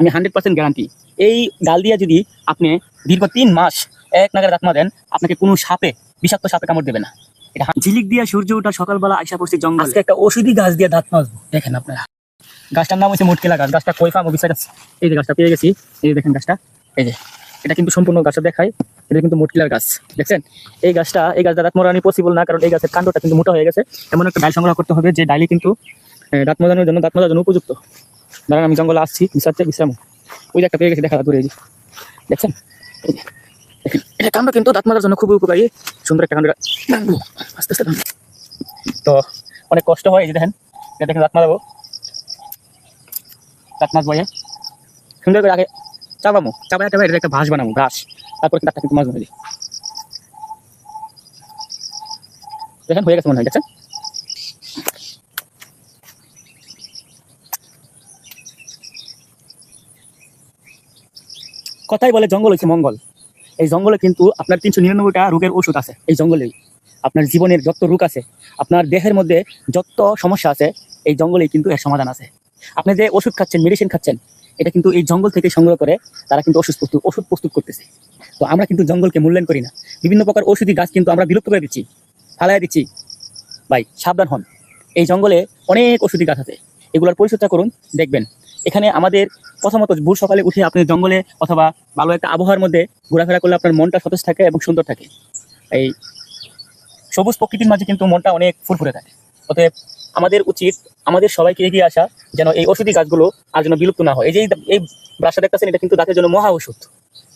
আমি 100% গ্যারান্টি। এই ডাল দিয়ে যদি আপনি দীর্ঘ 3 মাস এক নাগারে দাঁত মাজেন, আপনাকে কোনো বিষাক্ত সাপে কামড় দেবে না। এটা ঝিলিক দিয়া সূর্য ওঠা সকালবেলা আইসা পড়ছি জঙ্গল। আজকে একটা ওষুধি গাছ দিয়ে দাঁত মাজবো। দেখেন আপনারা, গাছটার নাম হচ্ছে মুটকেলা গাছ। গাছটা কই ফার্ম অফিসার আছে, এই যে গাছটা পেয়ে গেছি। এই যে দেখেন গাছটা, এই যে এটা কিন্তু সম্পূর্ণ গাছটা দেখায়, এটা কিন্তু মুটকিলার গাছ। দেখছেন এই গাছটা দাঁত মোড়ানো পসিবল না, কারণ এই গাছের কাণ্ডটা কিন্তু মোটা হয়ে গেছে। এমন একটা ডাল সংগ্রহ করতে হবে যে ডালি কিন্তু দাঁত মোজানোর জন্য, দাঁত মোজার জন্য উপযুক্ত। দাঁড়ান আমি জঙ্গলে আসছি, বিশ্রাম। ওই যে একটা পেয়ে গেছি, দেখা দূরে। দেখছেন এটা কাণ্ড কিন্তু দাঁত মাজার জন্য খুবই উপকারী, সুন্দর একটা কাণ্ড। আস্তে আস্তে তো অনেক কষ্ট হয়। এই যে দেখেন, দেখেন দাঁত মাজাবো, দাঁত মাজবো সুন্দর করে। আগে চাপাই এটা একটা ঘাস বানাবো, ঘাস, তারপর দাঁতটা কিন্তু মাজবো। দেখেন হয়ে গেছে মনে হয়। দেখছেন কথাই বলে জঙ্গল হচ্ছে মঙ্গল। এই জঙ্গলে কিন্তু আপনার 399টা রোগের ওষুধ আছে। এই জঙ্গলেই আপনার জীবনের যত রোগ আছে, আপনার দেহের মধ্যে যত সমস্যা আছে, এই জঙ্গলেই কিন্তু এর সমাধান আছে। আপনি যে ওষুধ খাচ্ছেন, মেডিসিন খাচ্ছেন, এটা কিন্তু এই জঙ্গল থেকে সংগ্রহ করে তারা কিন্তু ওষুধ প্রস্তুত করতেছে। তো আমরা কিন্তু জঙ্গলকে মূল্যায়ন করি না। বিভিন্ন প্রকার ওষুধি গাছ কিন্তু আমরা বিলুপ্ত করে দিচ্ছি, ফালাই দিচ্ছি। ভাই সাবধান হন, এই জঙ্গলে অনেক ওষুধি গাছ আছে, এগুলোর পরিচর্যা করুন। দেখবেন এখানে আমাদের প্রথমত ভোর সকালে উঠে আপনি জঙ্গলে অথবা ভালো একটা আবহাওয়ার মধ্যে ঘোরাফেরা করলে আপনার মনটা সতেজ থাকে এবং সুন্দর থাকে। এই সবুজ প্রকৃতির মাঝে কিন্তু মনটা অনেক ফুরফুরে থাকে। অতএব আমাদের উচিত আমাদের সবাইকে এগিয়ে আসা, যেন এই ওষুধি গাছগুলো আর যেন বিলুপ্ত না হয়। এই ব্রাশটা দেখতেছেন, এটা কিন্তু দাঁতের জন্য মহা ওষুধ।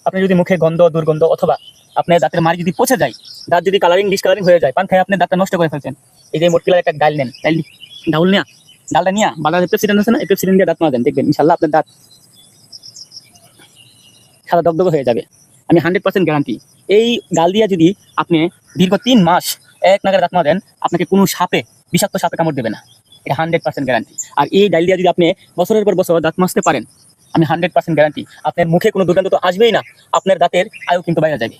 আপনি যদি মুখে গন্ধ, দুর্গন্ধ অথবা আপনার দাঁতের মাড়ি যদি পচে যায়, দাঁত যদি ডিসকালারিং হয়ে যায়, পান খায় আপনি দাঁতটা নষ্ট করে ফেলছেন, এই যে মুটকিলার একটা ডাল নেন, ডালটা নিয়ে বাজারে পেপসিডেন্ট আছে না, এই পেপসিডেন্ট দিয়ে দাঁত মাজেন, দেখবেন ইনশাল্লাহ আপনার দাঁত সাদা দগদগে হয়ে যাবে। আমি 100% গ্যারান্টি। এই ডাল দিয়ে যদি আপনি দীর্ঘ 3 মাস এক নাগারে দাঁত মাজেন, আপনাকে কোনো বিষাক্ত সাপে কামড় দেবে না। এটা 100% গ্যারান্টি। আর এই ডাল দিয়ে যদি আপনি বছরের পর বছর দাঁত মাজতে পারেন, আমি 100% গ্যারান্টি আপনার মুখে কোনো দুর্গন্ধ তো আসবেই না, আপনার দাঁতের আয়ু কিন্তু বাইরে যাবে।